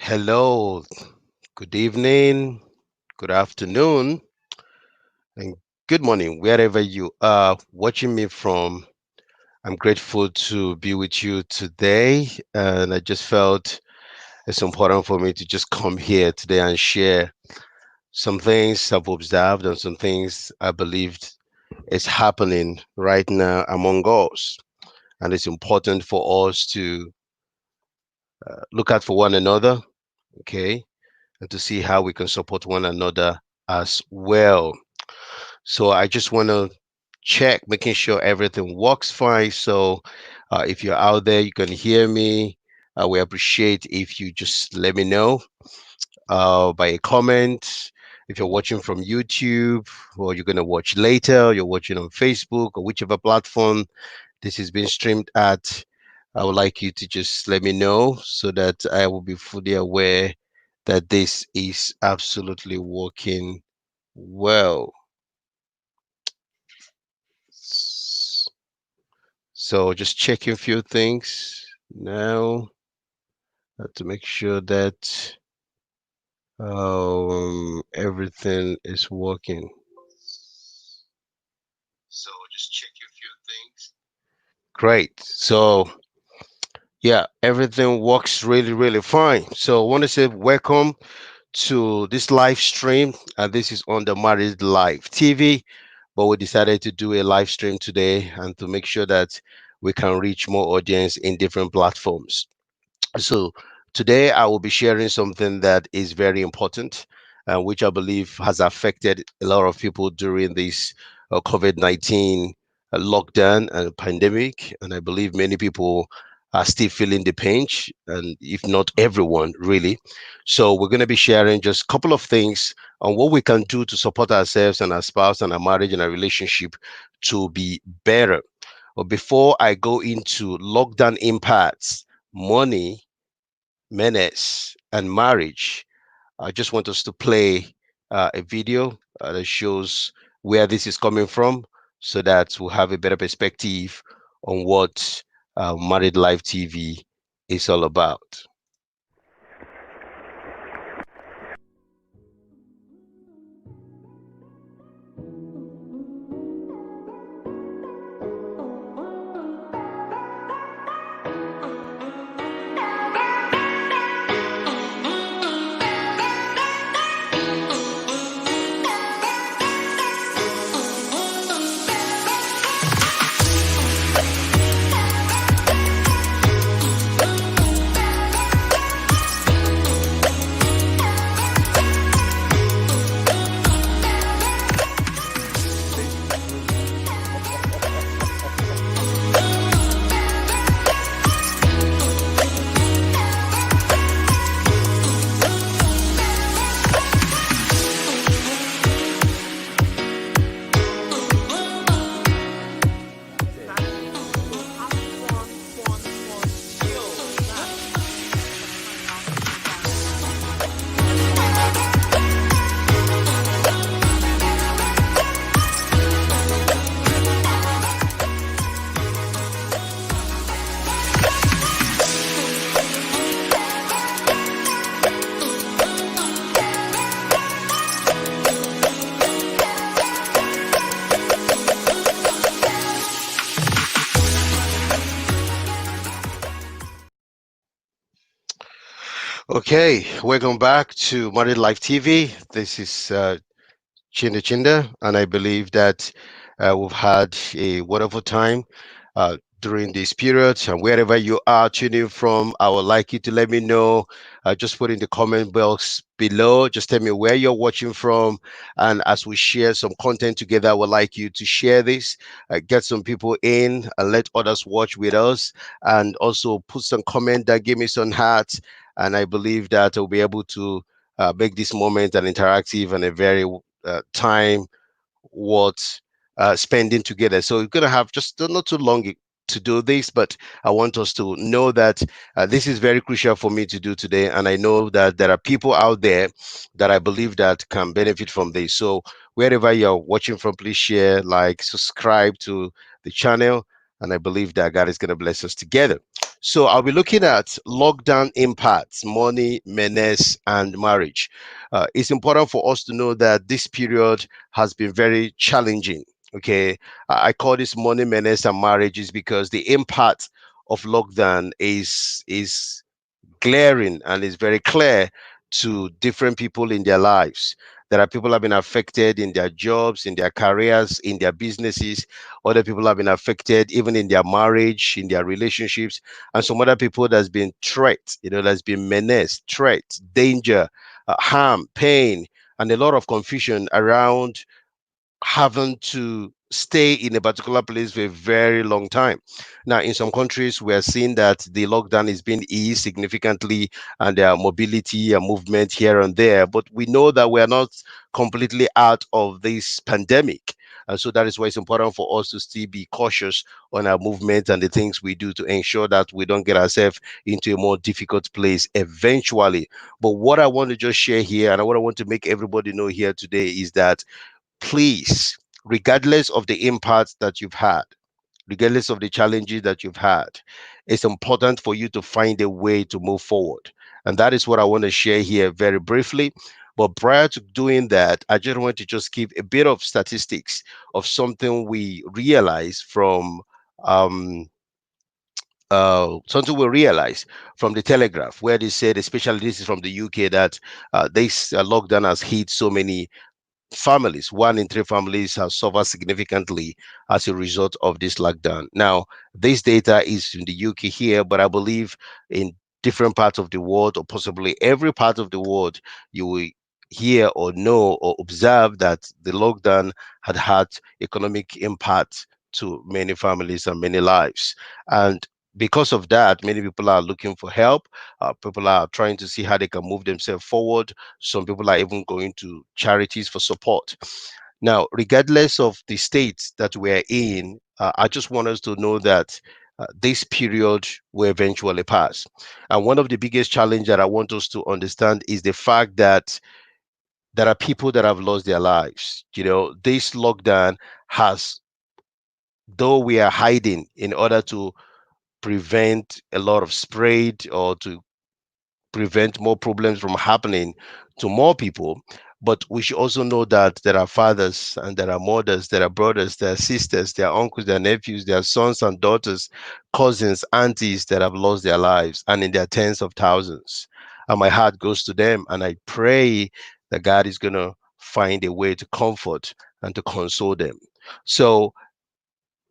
Hello, good evening, good afternoon, and good morning, wherever you are watching me from. I'm grateful to be with you today, and I just felt it's important for me to just come here today and share some things I've observed and some things I believed is happening right now among us. And it's important for us to look out for one another, okay, and to see how we can support one another as well. So I just want to check, making sure everything works fine. So if you're out there, you can hear me. We appreciate if you just let me know by a comment. If you're watching from YouTube or you're going to watch later, you're watching on Facebook or whichever platform this is being streamed at, I would like you to just let me know so that I will be fully aware that this is absolutely working well. S- So just checking a few things now to make sure that everything is working. So just checking a few things. Great. So yeah, everything works really, really fine. So I want to say welcome to this live stream. This is on the Married Live TV, but we decided to do a live stream today and to make sure that we can reach more audience in different platforms. So today I will be sharing something that is very important, which I believe has affected a lot of people during this COVID-19 lockdown and pandemic. And I believe many people are still feeling the pinch, and if not everyone, really. So we're going to be sharing just a couple of things on what we can do to support ourselves and our spouse and our marriage and our relationship to be better. But before I go into lockdown impacts, money, Menace, and marriage, I just want us to play a video that shows where this is coming from so that we'll have a better perspective on what Married Live TV is all about. Okay, welcome back to Married Life TV. This is Chinda Chinda, and I believe that we've had a wonderful time during this period. And wherever you are tuning from, I would like you to let me know. Just put in the comment box below. Just tell me where you're watching from. And as we share some content together, I would like you to share this, get some people in, and let others watch with us. And also put some comment that give me some hearts. And I believe that we'll be able to make this moment an interactive and a very time worth spending together. So we're going to have just not too long to do this, but I want us to know that this is very crucial for me to do today. And I know that there are people out there that I believe that can benefit from this. So wherever you're watching from, please share, like, subscribe to the channel. And I believe that God is going to bless us together. So I'll be looking at lockdown impacts, money, menace, and marriage. It's important for us to know that this period has been very challenging. Okay, I call this money, menace, and marriage is because the impact of lockdown is glaring and is very clear to different people in their lives. There are people who have been affected in their jobs, in their careers, in their businesses. Other people have been affected even in their marriage, in their relationships, and some other people that's been threat. There's been menace, threat, danger, harm, pain, and a lot of confusion around having to stay in a particular place for a very long time. Now, in some countries, we are seeing that the lockdown is being eased significantly and there are mobility and movement here and there. But we know that we are not completely out of this pandemic. And so that is why it's important for us to still be cautious on our movement and the things we do to ensure that we don't get ourselves into a more difficult place eventually. But what I want to just share here and what I want to make everybody know here today is that please, regardless of the impact that you've had, regardless of the challenges that you've had, it's important for you to find a way to move forward. And that is what I want to share here very briefly. But prior to doing that, I just want to just give a bit of statistics of something we realize from something we realize from the Telegraph, where they said, especially this is from the UK, that this lockdown has hit so many families. One in three families have suffered significantly as a result of this lockdown. Now, this data is in the UK here, but I believe in different parts of the world, or possibly every part of the world, you will hear or know or observe that the lockdown had economic impact to many families and many lives. And because of that, many people are looking for help. People are trying to see how they can move themselves forward. Some people are even going to charities for support. Now, regardless of the state that we're in, I just want us to know that this period will eventually pass. And one of the biggest challenge that I want us to understand is the fact that there are people that have lost their lives. This lockdown has, though we are hiding in order to prevent a lot of spread or to prevent more problems from happening to more people. But we should also know that there are fathers and there are mothers, there are brothers, there are sisters, there are uncles, there are nephews, there are sons and daughters, cousins, aunties that have lost their lives and in their tens of thousands. And my heart goes to them. And I pray that God is going to find a way to comfort and to console them. So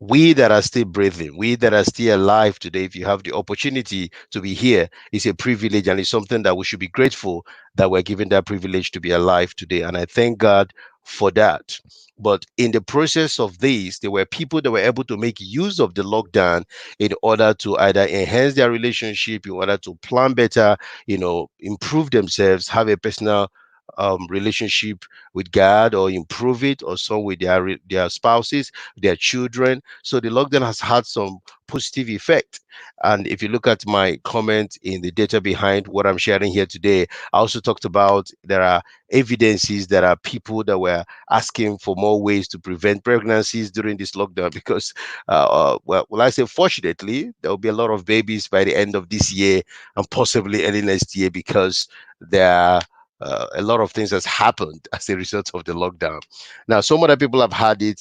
we that are still breathing, we that are still alive today, if you have the opportunity to be here, it's a privilege and it's something that we should be grateful that we're given that privilege to be alive today. And I thank God for that. But in the process of this, there were people that were able to make use of the lockdown in order to either enhance their relationship, in order to plan better, improve themselves, have a personal relationship with God, or improve it, or some with their spouses, their children. So the lockdown has had some positive effect. And if you look at my comment in the data behind what I'm sharing here today, I also talked about there are evidences, there are people that were asking for more ways to prevent pregnancies during this lockdown because, well, I say fortunately, there will be a lot of babies by the end of this year and possibly early next year because there are a lot of things has happened as a result of the lockdown. Now, some other people have had it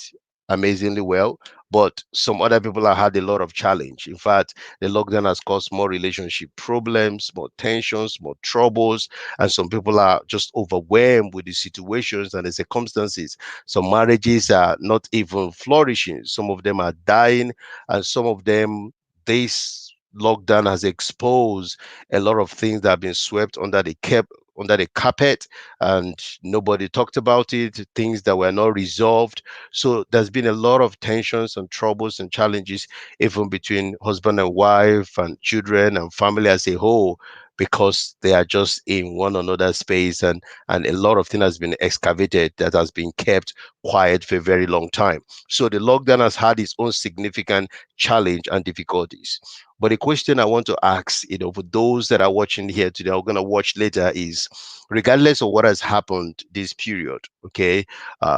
amazingly well, but some other people have had a lot of challenge. In fact, the lockdown has caused more relationship problems, more tensions, more troubles, and some people are just overwhelmed with the situations and the circumstances. Some marriages are not even flourishing. Some of them are dying, and some of them, this lockdown has exposed a lot of things that have been swept under the carpet and nobody talked about it, things that were not resolved. So there's been a lot of tensions and troubles and challenges, even between husband and wife and children and family as a whole, because they are just in one another space, and a lot of things has been excavated that has been kept quiet for a very long time. So the lockdown has had its own significant challenge and difficulties. But the question I want to ask, for those that are watching here today, are going to watch later, is regardless of what has happened this period, okay,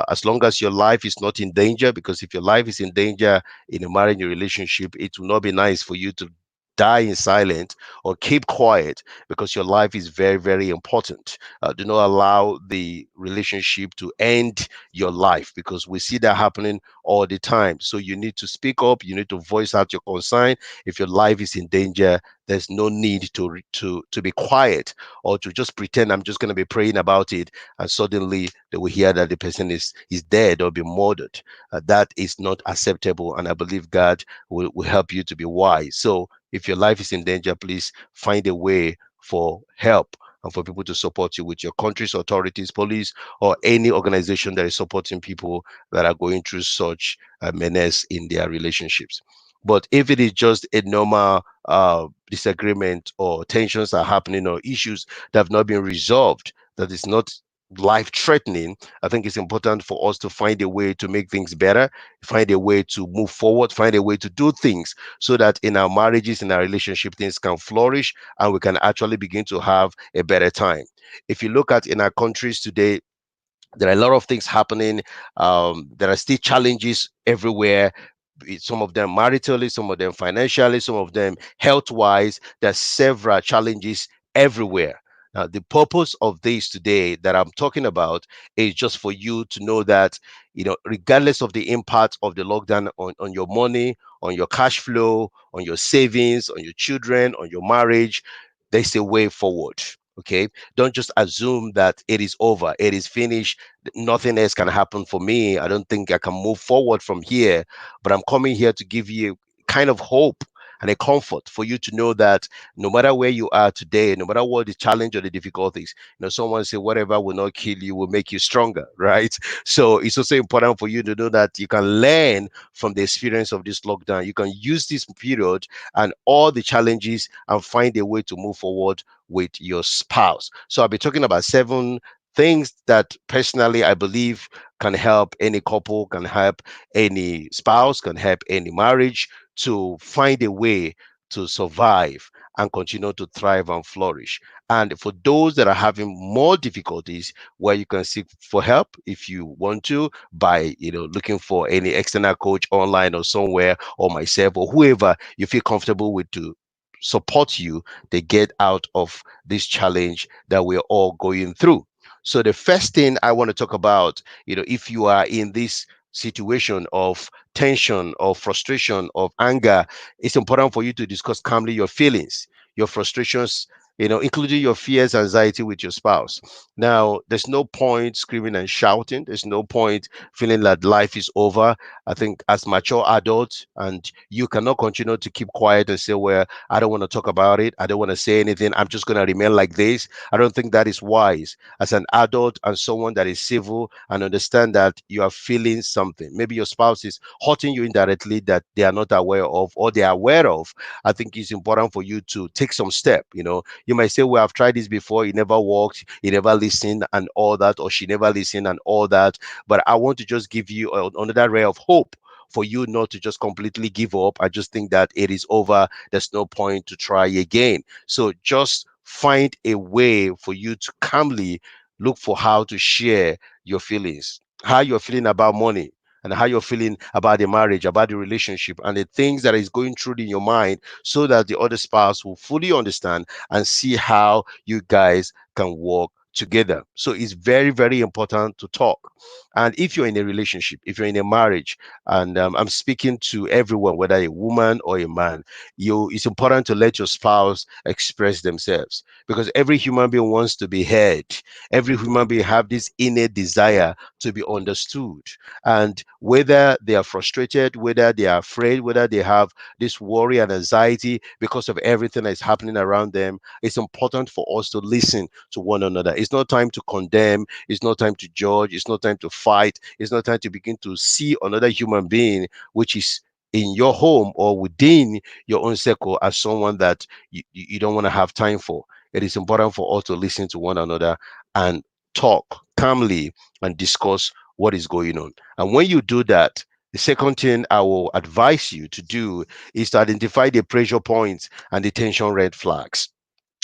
as long as your life is not in danger, because if your life is in danger in a marriage relationship, it will not be nice for you to die in silence or keep quiet, because your life is very, very important. Do not allow the relationship to end your life, because we see that happening all the time. So you need to speak up, you need to voice out your concern. If your life is in danger, there's no need to be quiet, or to just pretend I'm just going to be praying about it, and suddenly they will hear that the person is dead or be murdered. That is not acceptable, and I believe God will help you to be wise. So if your life is in danger, please find a way for help and for people to support you with your country's authorities, police, or any organization that is supporting people that are going through such a menace in their relationships. But if it is just a normal disagreement, or tensions are happening, or issues that have not been resolved, that is not life threatening, I think it's important for us to find a way to make things better, find a way to move forward, find a way to do things, so that in our marriages, in our relationship, things can flourish and we can actually begin to have a better time. If you look at in our countries today, there are a lot of things happening. There are still challenges everywhere. Some of them maritally, some of them financially, some of them health wise. There's several challenges everywhere. Now, the purpose of this today that I'm talking about is just for you to know that, regardless of the impact of the lockdown on your money, on your cash flow, on your savings, on your children, on your marriage, there's a way forward. Okay, don't just assume that it is over, it is finished, nothing else can happen for me, I don't think I can move forward from here. But I'm coming here to give you kind of hope and a comfort for you to know that no matter where you are today, no matter what the challenge or the difficulties, someone say whatever will not kill you will make you stronger, right? So it's also important for you to know that you can learn from the experience of this lockdown. You can use this period and all the challenges and find a way to move forward with your spouse. So I'll be talking about 7 things that personally I believe can help any couple, can help any spouse, can help any marriage to find a way to survive and continue to thrive and flourish. And for those that are having more difficulties, where you can seek for help if you want to, by looking for any external coach online or somewhere, or myself or whoever you feel comfortable with to support you to get out of this challenge that we're all going through. So the first thing I want to talk about, if you are in this situation of tension, of frustration, of anger, it's important for you to discuss calmly your feelings, your frustrations, including your fears, anxiety with your spouse. Now, there's no point screaming and shouting. There's no point feeling that life is over. I think as mature adults, and you cannot continue to keep quiet and say, well, I don't want to talk about it. I don't want to say anything. I'm just going to remain like this. I don't think that is wise. As an adult and someone that is civil and understand that you are feeling something, maybe your spouse is hurting you indirectly that they are not aware of, or they are aware of, I think it's important for you to take some step. You might say, well, I've tried this before, it never worked, he never listened and all that, or she never listened and all that. But I want to just give you another ray of hope for you not to just completely give up. I just think that it is over. There's no point to try again. So just find a way for you to calmly look for how to share your feelings, how you're feeling about money, and how you're feeling about the marriage, about the relationship, and the things that is going through in your mind, so that the other spouse will fully understand and see how you guys can work together. So it's very, very important to talk. And if you're in a relationship, if you're in a marriage, and I'm speaking to everyone, whether a woman or a man, it's important to let your spouse express themselves, because every human being wants to be heard. Every human being have this innate desire to be understood. And whether they are frustrated, whether they are afraid, whether they have this worry and anxiety because of everything that is happening around them, it's important for us to listen to one another. It's not time to condemn, it's not time to judge, it's not time to fight, it's not time to begin to see another human being which is in your home or within your own circle as someone that you don't want to have time for. It is important for us to listen to one another and talk calmly and discuss what is going on. And when you do that, the second thing I will advise you to do is to identify the pressure points and the tension red flags.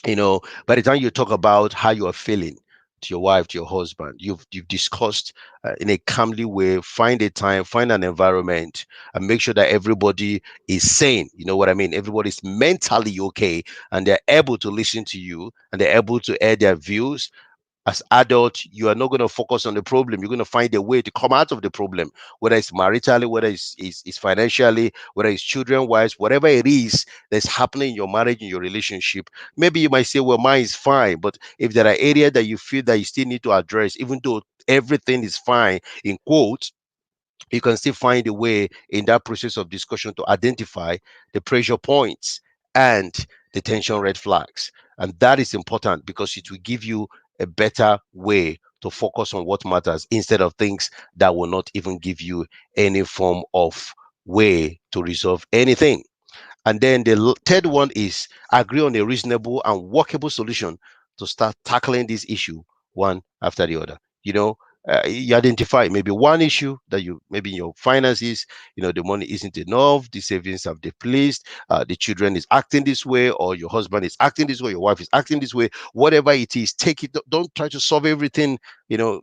By the time you talk about how you are feeling, to your wife, to your husband. You've discussed in a calmly way. Find a time, find an environment, and make sure that everybody is sane. You know what I mean? Everybody's mentally okay, and they're able to listen to you, and they're able to air their views. As adult, you are not going to focus on the problem. You're going to find a way to come out of the problem, whether it's maritally, whether it's financially, whether it's children wise, whatever it is that's happening in your marriage, in your relationship. Maybe you might say, well, mine is fine, but if there are areas that you feel that you still need to address, even though everything is fine in quotes, you can still find a way in that process of discussion to identify the pressure points and the tension red flags. And that is important because it will give you a better way to focus on what matters instead of things that will not even give you any form of way to resolve anything. And then the third one is agree on a reasonable and workable solution to start tackling this issue one after the other. You identify maybe one issue that you maybe in your finances, the money isn't enough, the savings have depleted, the children is acting this way, or your husband is acting this way, your wife is acting this way, whatever it is, take it. Don't try to solve everything, you know,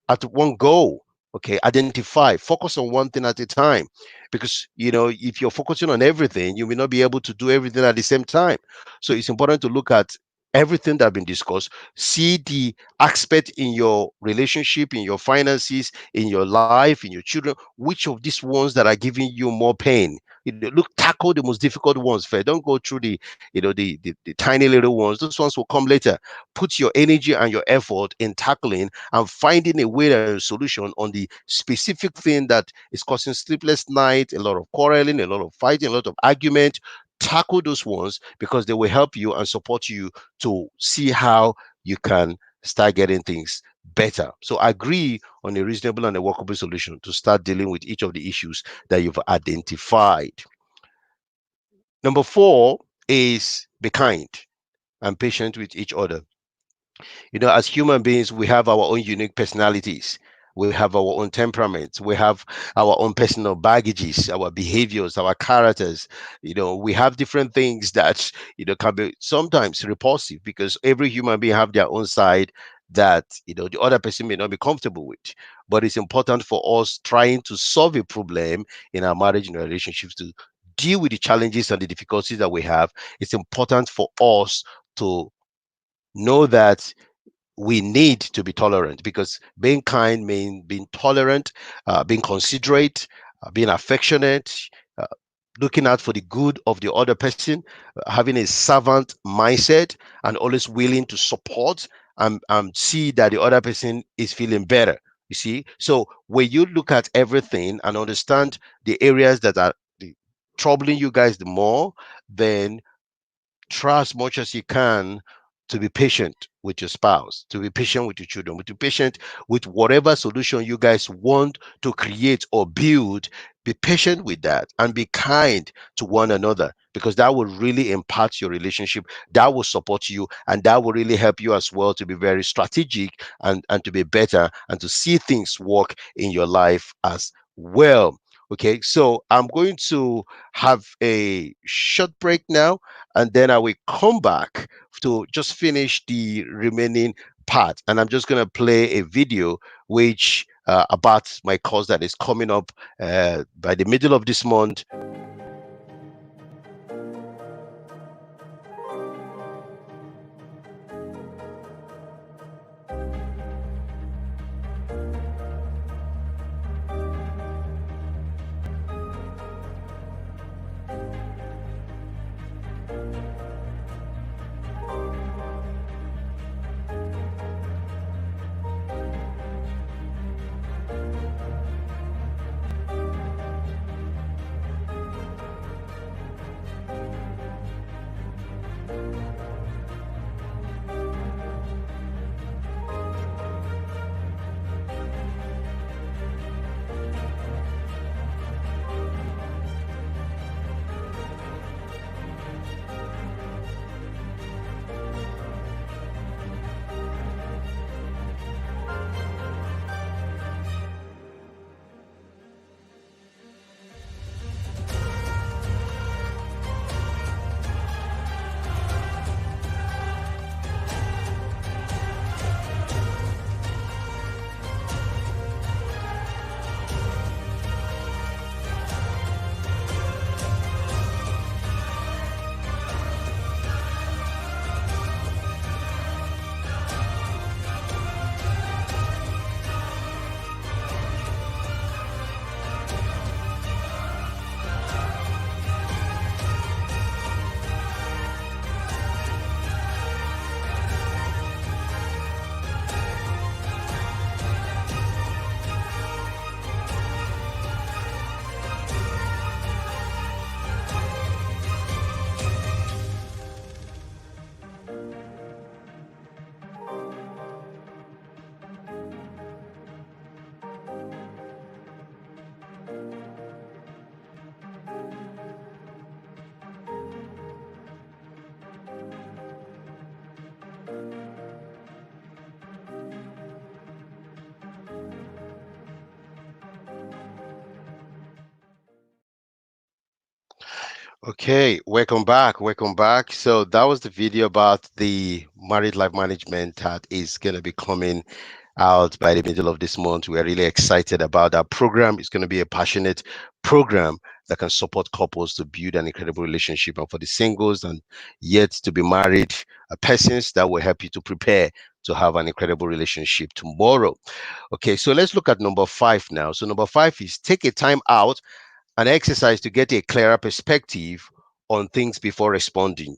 at one go. Okay, identify, focus on one thing at a time, because if you're focusing on everything, you may not be able to do everything at the same time. So it's important to look at everything that has been discussed, see the aspect in your relationship, in your finances, in your life, in your children, which of these ones that are giving you more pain. Look, tackle the most difficult ones first. Don't go through the tiny little ones. Those ones will come later. Put your energy and your effort in tackling and finding a way and a solution on the specific thing that is causing sleepless night, a lot of quarreling, a lot of fighting, a lot of argument. Tackle those ones because they will help you and support you to see how you can start getting things better. So agree on a reasonable and a workable solution to start dealing with each of the issues that you've identified. Number four is be kind and patient with each other. As human beings, we have our own unique personalities. We have our own temperaments. We have our own personal baggages, our behaviors, our characters. We have different things that, can be sometimes repulsive because every human being have their own side that, the other person may not be comfortable with. But it's important for us trying to solve a problem in our marriage and our relationships to deal with the challenges and the difficulties that we have. It's important for us to know that we need to be tolerant, because being kind means being tolerant, being considerate, being affectionate, uh, looking out for the good of the other person, having a servant mindset, and always willing to support and see that the other person is feeling better. You see, so when you look at everything and understand the areas that are troubling you guys the more, then try as much as you can to be patient with your spouse, to be patient with your children, to be patient with whatever solution you guys want to create or build. Be patient with that and be kind to one another, because that will really impact your relationship. That will support you, and that will really help you as well to be very strategic and to be better and to see things work in your life as well. Okay, so I'm going to have a short break now, and then I will come back to just finish the remaining part. And I'm just going to play a video which about my course that is coming up by the middle of this month. Okay, welcome back. Welcome back. So that was the video about the married life management that is going to be coming out by the middle of this month. We're really excited about that program. It's going to be a passionate program that can support couples to build an incredible relationship, and for the singles and yet to be married persons, that will help you to prepare to have an incredible relationship tomorrow. Okay, so let's look at number five now. So number five is take a time out an exercise to get a clearer perspective on things before responding.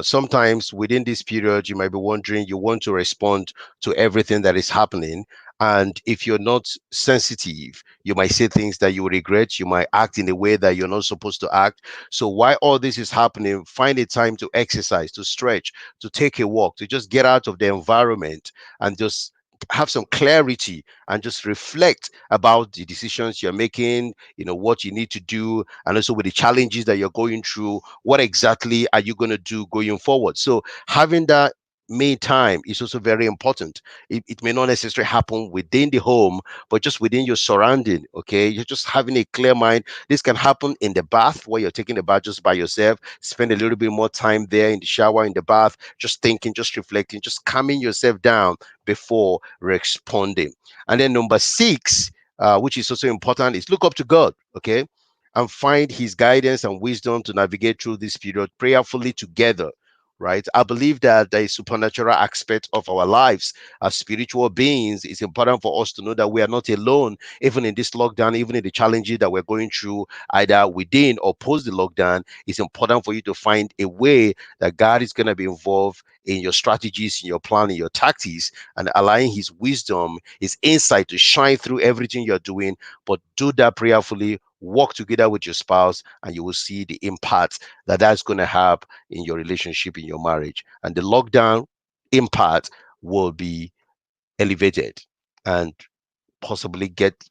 Sometimes within this period, you might be wondering, you want to respond to everything that is happening. And if you're not sensitive, you might say things that you will regret. You might act in a way that you're not supposed to act. So while all this is happening, find a time to exercise, to stretch, to take a walk, to just get out of the environment and just have some clarity and just reflect about the decisions you're making, what you need to do, and also with the challenges that you're going through, what exactly are you going to do going forward. So having that me time is also very important. It may not necessarily happen within the home, but just within your surrounding. Okay, you're just having a clear mind. This can happen in the bath where you're taking a bath just by yourself. Spend a little bit more time there in the shower, in the bath, just thinking, just reflecting, just calming yourself down before responding. And then number six, which is also important, is look up to God, okay, and find His guidance and wisdom to navigate through this period prayerfully together. Right, I believe that there is supernatural aspect of our lives as spiritual beings. It's important for us to know that we are not alone, even in this lockdown, even in the challenges that we're going through, either within or post the lockdown. It's important for you to find a way that God is going to be involved in your strategies, in your plan, in your tactics, and allowing His wisdom, His insight to shine through everything you're doing. But do that prayerfully. Work together with your spouse, and you will see the impact that that's going to have in your relationship, in your marriage. And the lockdown impact will be elevated and possibly get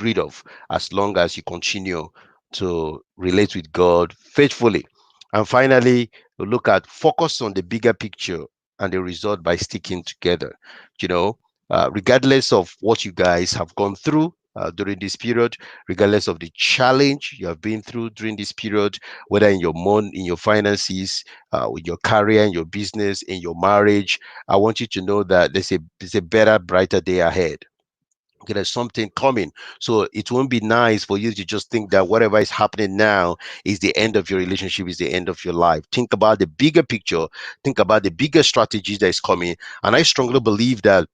rid of as long as you continue to relate with God faithfully. And finally, we look at focus on the bigger picture and the result by sticking together. You know, Regardless of what you guys have gone through during this period, regardless of the challenge you have been through during this period, whether in your finances, with your career, in your business, in your marriage, I want you to know that there's a better, brighter day ahead. Okay, there's something coming. So it won't be nice for you to just think that whatever is happening now is the end of your relationship, is the end of your life. Think about the bigger picture, think about the bigger strategy that is coming. And I strongly believe that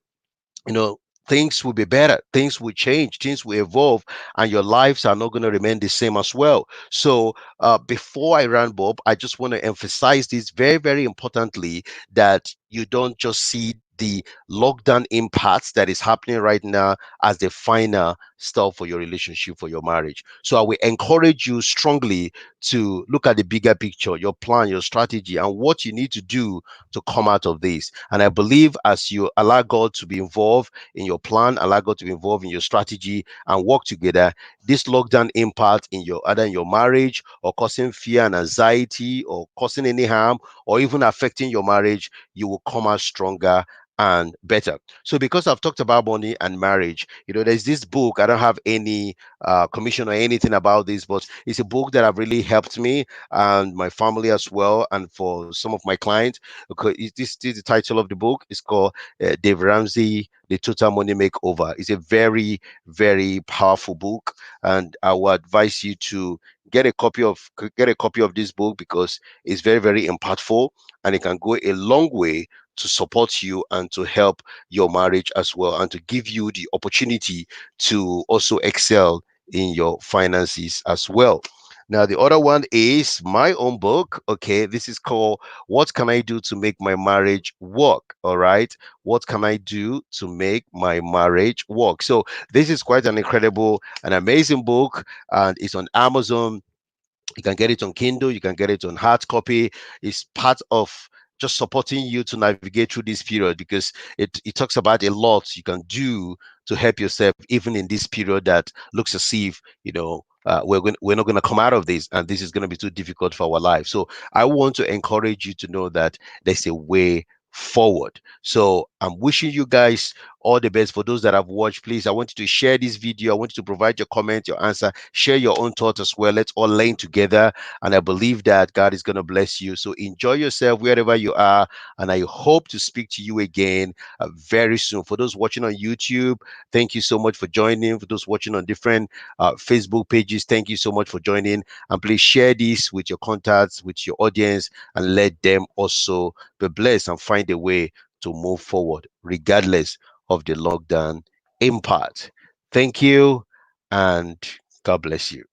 you know things will be better, things will change, things will evolve, and your lives are not going to remain the same as well. So before I run, Bob, I just want to emphasize this very, very importantly, that you don't just see the lockdown impacts that is happening right now as the final stuff for your relationship, for your marriage. So I will encourage you strongly to look at the bigger picture, your plan, your strategy, and what you need to do to come out of this. And I believe as you allow God to be involved in your plan, allow God to be involved in your strategy and work together, this lockdown impact in your either in your marriage or causing fear and anxiety or causing any harm or even affecting your marriage, you will come out stronger and better. So because I've talked about money and marriage, there's this book. I don't have any commission or anything about this, but it's a book that have really helped me and my family as well, and for some of my clients. Okay, this is the title of the book. It's called Dave Ramsey, The Total Money Makeover. It's a very, very powerful book, and I would advise you to get a copy of this book because it's very, very impactful, and it can go a long way to support you and to help your marriage as well, and to give you the opportunity to also excel in your finances as well. Now, the other one is my own book. Okay, this is called What Can I Do to Make My Marriage Work? All right. What can I do to make my marriage work? So, this is quite an incredible, an amazing book, and it's on Amazon. You can get it on Kindle, you can get it on hard copy. It's part of just supporting you to navigate through this period because it talks about a lot you can do to help yourself, even in this period that looks as if, we're not going to come out of this and this is going to be too difficult for our life. So I want to encourage you to know that there's a way forward. So I'm wishing you guys all the best. For those that have watched, please, I want you to share this video. I want you to provide your comment, your answer, share your own thoughts as well. Let's all learn together. And I believe that God is going to bless you. So enjoy yourself wherever you are. And I hope to speak to you again very soon. For those watching on YouTube, thank you so much for joining. For those watching on different Facebook pages, thank you so much for joining. And please share this with your contacts, with your audience, and let them also be blessed and find a way to move forward, regardless of the lockdown impact. Thank you, and God bless you.